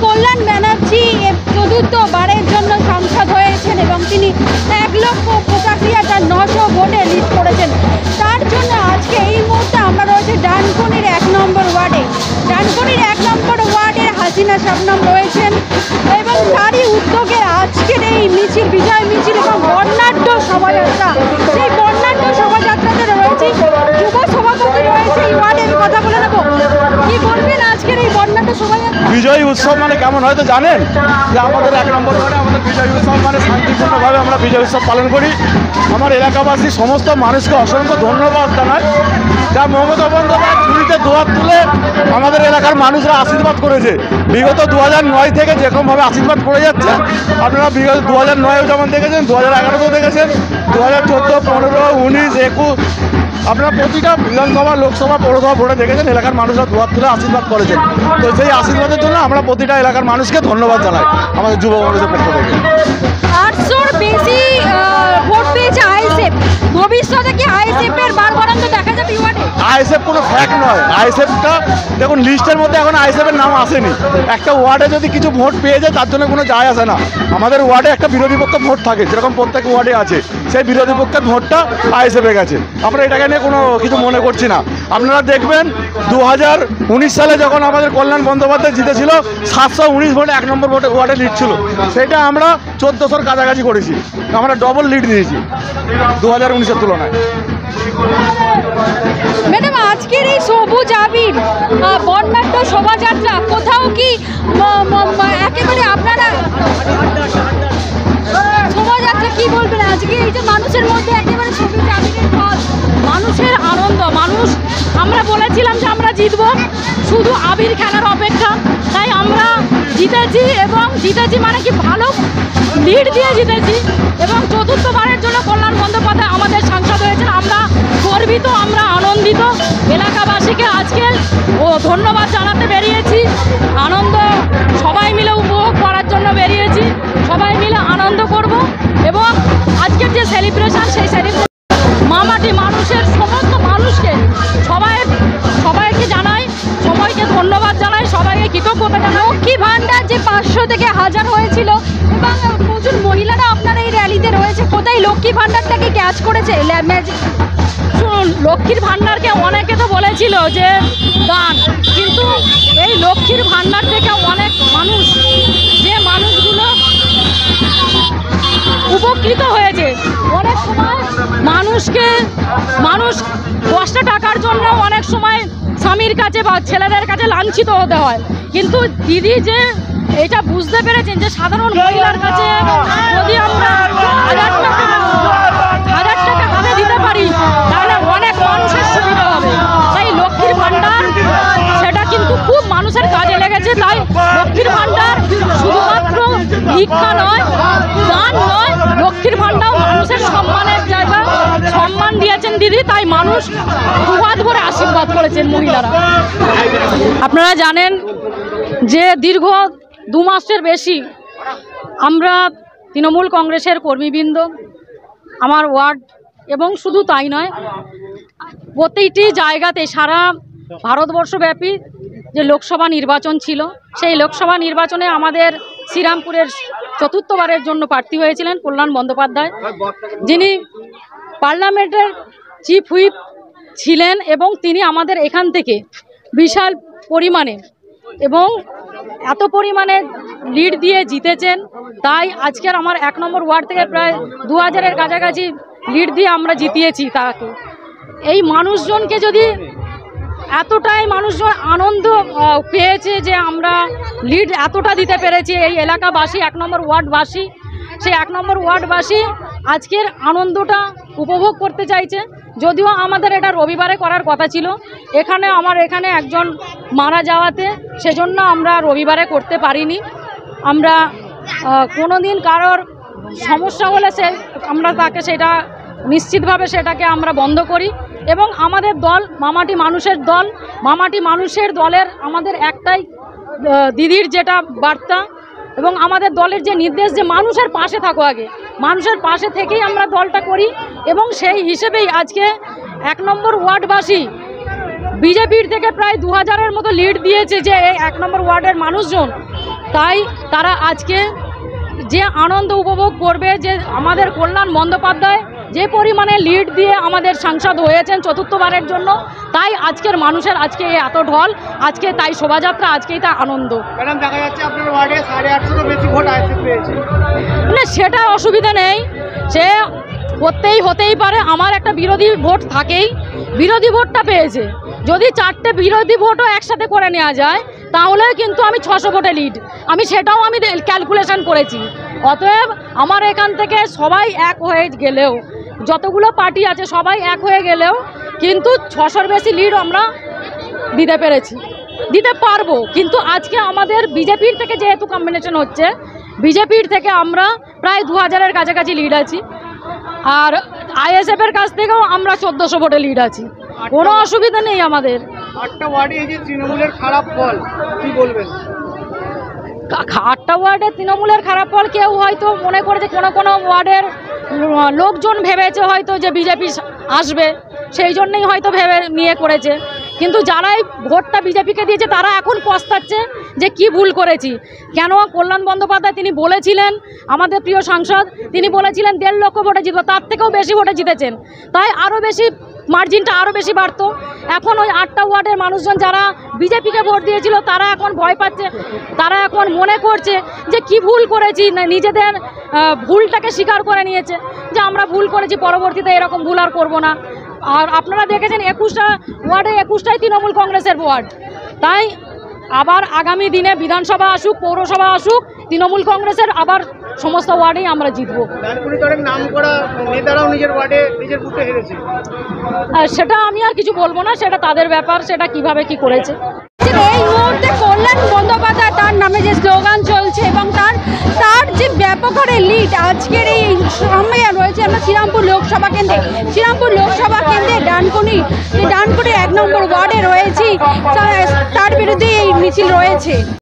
কল্যাণ ব্যানার্জি চতুর্থবারের জন্য সাংসদ হয়েছেন এবং তিনি 1,85,900 ভোটে লিড করেছেন। তার জন্য আজকে এই মুহূর্তে আমরা রয়েছে ডানকুনির 1 নম্বর ওয়ার্ডে। ডানকুনির 1 নম্বর ওয়ার্ডের হাসিনা শাবনম রয়েছেন এবং তারই উদ্যোগে আজকের এই মিছিল, বিজয় মিছিল এবং বর্ণাঢ্য শোভাযাত্রা। সেই বর্ণাঢ্য শোভাযাত্রাতে রয়েছে যুব সভাপতি রয়েছে এই ওয়ার্ডে। আমি কথা বলে নেব, কি বলবেন আজকের এই বর্ণাঢ্য শোভাযাত্রা? বিজয় উৎসব মানে কেমন হয়তো জানেন যে আমাদের 1 নম্বর ওয়ার্ডে আমাদের বিজয় উৎসব মানে শান্তিপূর্ণভাবে আমরা বিজয় উৎসব পালন করি। আমার এলাকাবাসী সমস্ত মানুষকে অসংখ্য ধন্যবাদ জানাই, যা মমতা বন্দ্যোপাধ্যায় ঝুড়িতে দুয়ার তুলে আমাদের এলাকার মানুষরা আশীর্বাদ করেছে। বিগত 2009 থেকে যেরকমভাবে আশীর্বাদ করে যাচ্ছে, আপনারা বিগত 2009-এও যেমন দেখেছেন, 2011-তেও দেখেছেন, 2014, 15, 19, 21 আপনারা প্রতিটা বিধানসভা, লোকসভা, পৌরসভা ভোটে দেখেছেন এলাকার মানুষরা দুয়ার তুলে আশীর্বাদ করেছেন। তো সেই আশীর্বাদের জন্য আমরা প্রতিটা এলাকার মানুষকে ধন্যবাদ জানাই আমাদের যুব কংগ্রেসের পক্ষ থেকে। 800-র বেশি ভোট পেয়েছে আইএসএফ। ভবিষ্যতে কি আইএসএফের বারবারান্ত দেখা যাবে ওয়ার্ডে? আইএসএফ কোনো ফ্যাক্ট নয়। আইএসএফটা দেখুন লিস্টের মধ্যে এখন আইএসএফের নাম আসেনি। একটা ওয়ার্ডে যদি কিছু ভোট পেয়ে যায় তার জন্য কোনো যায় আসে না। আমাদের ওয়ার্ডে একটা বিরোধী পক্ষের ভোট থাকে, যেরকম প্রত্যেক ওয়ার্ডে আছে। সেই বিরোধী পক্ষের ভোটটা আইএসএফে গেছে। আমরা এটাকে নিয়ে কোনো কিছু মনে করছি না। আপনারা দেখবেন 2019 সালে যখন আমাদের কল্যাণ বন্দ্যোপাধ্যায় জিতেছিল 719 ভোটে 1 নম্বর ভোটে ওয়ার্ডে লিড ছিল, সেটা আমরা 1400-র কাছাকাছি করেছি। আমরা ডবল লিড দিয়েছি 2019-এর তুলনায়। ম্যাডাম, আজকের এই সবুজ আবির বর্ণাঢ্য শোভাযাত্রা কোথাও কি একেবারে আপনারা শোভাযাত্রা কি বলবেন আজকে এই যে মানুষের মধ্যে একেবারে সবুজ আবিরের পথ, মানুষের আনন্দ, মানুষ আমরা বলেছিলাম যে আমরা জিতব, শুধু আবির খেলার অপেক্ষা, তাই আমরা জিতেছি এবং জিতেছি মানে কি ভালো লিড দিয়ে জিতেছি এবং চতুর্থবারের জন্য কল্যাণ বন্দ্যোপাধ্যায় আমাদের সাংসদ হয়েছেন। আমরা গর্বিত, আমরা আনন্দিত। এলাকাবাসীকে আজকে ধন্যবাদ জানাতে বেরিয়েছি, আনন্দ সবাই মিলে উপভোগ করার জন্য বেরিয়েছি, সবাই মিলে আনন্দ করব এবং আজকের যে সেলিব্রেশন সেই সেলিব্রেশন মামাটি মানুষের সমস্ত মানুষকে সবাইকে জানাই, সবাইকে ধন্যবাদ জানাই, সবাইকে কৃতজ্ঞতা জানাই। লক্ষ্মী ভাণ্ডার যে 500 থেকে 1000 হয়েছিল এবং প্রচুর মহিলারা আপনার এই র্যালিতে রয়েছে, কোথায় লক্ষ্মী ভাণ্ডারটাকে ক্যাচ করেছে? শুনুন, লক্ষ্মীর ভাণ্ডারকে অনেকে তো বলেছিল যে দান, কিন্তু এই লক্ষ্মীর ভাণ্ডার থেকে অনেক মানুষ, যে মানুষগুলো উপকৃত হয়েছে, অনেক সময় মানুষ 10টা টাকার জন্য অনেক সময় স্বামীর কাছে বা ছেলেদের কাছে লাঞ্ছিত হতে হয়, কিন্তু দিদি যে এটা বুঝতে পেরেছেন যে সাধারণ মহিলার কাছে যদি আমরা 1000 টাকা হাতে দিতে পারি তাহলে অনেক মানুষের সুবিধা হবে। তাই লক্ষ্মীর ভাণ্ডার সেটা কিন্তু খুব মানুষের কাজে লেগেছে। তাই লক্ষ্মীর ভাণ্ডার শুধুমাত্র ভিক্ষা নয়, দান নয়, লক্ষ্মীর ভাণ্ডার মানুষের সম্মানের জায়গা, সম্মান দিয়েছেন দিদি, তাই মানুষ দুহাত ভরে আশীর্বাদ করেছেন মহিলারা। আপনারা জানেন যে দীর্ঘ 2 মাসের বেশি আমরা তৃণমূল কংগ্রেসের কর্মীবৃন্দ, আমার ওয়ার্ড এবং শুধু তাই নয়, প্রতিটি জায়গাতে সারা ভারতবর্ষব্যাপী যে লোকসভা নির্বাচন ছিল, সেই লোকসভা নির্বাচনে আমাদের শ্রীরামপুরের চতুর্থবারের জন্য প্রার্থী হয়েছিলেন কল্যাণ বন্দ্যোপাধ্যায়, যিনি পার্লামেন্টের চিফ হুইপ ছিলেন এবং তিনি আমাদের এখান থেকে বিশাল পরিমাণে এবং এত পরিমাণে লিড দিয়ে জিতেছেন। তাই আজকের আমার 1 নম্বর ওয়ার্ড থেকে প্রায় 2000-এর কাছাকাছি লিড দিয়ে আমরা জিতিয়েছি তাকে। এই মানুষজনকে যদি এতটাই মানুষজন আনন্দ পেয়েছে যে আমরা লিড এতটা দিতে পেরেছি, এই এলাকাবাসী 1 নম্বর ওয়ার্ডবাসী, সেই 1 নম্বর ওয়ার্ডবাসী আজকের আনন্দটা উপভোগ করতে চাইছে। যদিও আমাদের এটা রবিবারে করার কথা ছিল, আমার এখানে একজন মারা যাওয়াতে সেজন্য আমরা রবিবারে করতে পারিনি। আমরা কোনো দিন কারোর সমস্যা হলে আমরা তাকে সেটা নিশ্চিতভাবে সেটাকে আমরা বন্ধ করি এবং আমাদের দল মামাটি মানুষের দলের আমাদের একটাই দিদির যেটা বার্তা এবং আমাদের দলের যে নির্দেশ যে মানুষের পাশে থাকো, আগে মানুষের পাশে থেকেই আমরা দলটা করি এবং সেই হিসেবেই আজকে 1 নম্বর ওয়ার্ডবাসী বিজেপির থেকে প্রায় 2000-এর মতো লিড দিয়েছে যে এই 1 নম্বর ওয়ার্ডের মানুষজন। তাই তারা আজকে যে আনন্দ উপভোগ করবে যে আমাদের কল্যাণ বন্দ্যোপাধ্যায় যে পরিমাণে লিড দিয়ে আমাদের সাংসদ হয়েছেন চতুর্থবারের জন্য, তাই আজকের মানুষের আজকে এত ঢল, আজকে তাই শোভাযাত্রা, আজকেই তা আনন্দ। ম্যাডাম, দেখা যাচ্ছে আপনার ওয়ার্ডে 850 বেশি ভোট পেয়েছে। না, সেটা অসুবিধা নেই, সে হতেই পারে। আমার একটা বিরোধী ভোট থাকেই, বিরোধী ভোটটা পেয়েছে। যদি 4টে বিরোধী ভোটও একসাথে করে নেওয়া যায় তাহলে কিন্তু আমি 600 ভোটে লিড, আমি সেটাও আমি ক্যালকুলেশন করেছি। অতএব আমার এখান থেকে সবাই এক হয়ে গেলেও, যতগুলো পার্টি আছে সবাই এক হয়ে গেলেও কিন্তু 600-র বেশি লিড আমরা দিতে পারবো। কিন্তু আজকে আমাদের বিজেপির থেকে যেহেতু কম্বিনেশন হচ্ছে, বিজেপির থেকে আমরা প্রায় 2000-এর কাছাকাছি লিড আছি, আর আইএসএফের কাছ থেকেও আমরা 1400 ভোটে লিড আছি। কোনো অসুবিধা নেই আমাদের। 8টা ওয়ার্ডে এই যে তৃণমূলের খারাপ ফল, কি বলবেন? 8টা ওয়ার্ডে তৃণমূলের খারাপ ফল, কেউ হয়তো মনে করেছে, কোনো ওয়ার্ডের লোকজন ভেবেছে হয়তো যে বিজেপি আসবে, সেই জন্যই হয়তো ভেবে নিয়ে করেছে। কিন্তু যারাই ভোটটা বিজেপিকে দিয়েছে তারা এখন পস্তাচ্ছে যে কি ভুল করেছি। কেন কল্যাণ বন্দ্যোপাধ্যায় তিনি বলেছিলেন, আমাদের প্রিয় সাংসদ, তিনি বলেছিলেন 1.5 লক্ষ ভোটে জিতবো, তার থেকেও বেশি ভোটে জিতেছেন, তাই আরও বেশি মার্জিনটা আরও বেশি বাড়তো। এখন ওই 8টা ওয়ার্ডের মানুষজন যারা বিজেপিকে ভোট দিয়েছিল তারা এখন ভয় পাচ্ছে, তারা এখন মনে করছে যে কি ভুল করেছি, না নিজেদের ভুলটাকে স্বীকার করে নিয়েছে যে আমরা ভুল করেছি, পরবর্তীতে এরকম ভুল আর করবো না। আর আপনারা দেখেছেন 21টা ওয়ার্ডে 21টাই তৃণমূল কংগ্রেসের ওয়ার্ড, তাই আবার আগামী দিনে বিধানসভা আসুক, পৌরসভা আসুক, তৃণমূল কংগ্রেসের আবার সমস্ত ওয়ার্ডেই আমরা জিতবো। নাম করা নেতারাও নিজের ওয়ার্ডে নিজের বুথে হেরেছে, সেটা আমি আর কিছু বলবো না, সেটা তাদের ব্যাপার, সেটা কিভাবে কি করেছে। এই মুহূর্তে কল্যাণ বন্দ্যোপাধ্যায় তার নামে যে স্লোগান চলছে এবং তার যে ব্যাপক হারে লিড আজকের এই সম্মেলন রয়েছে, আমরা শ্রীরামপুর লোকসভা কেন্দ্রে ডানকুনি 1 নম্বর ওয়ার্ডে রয়েছি, তার বিরুদ্ধে এই মিছিল রয়েছে।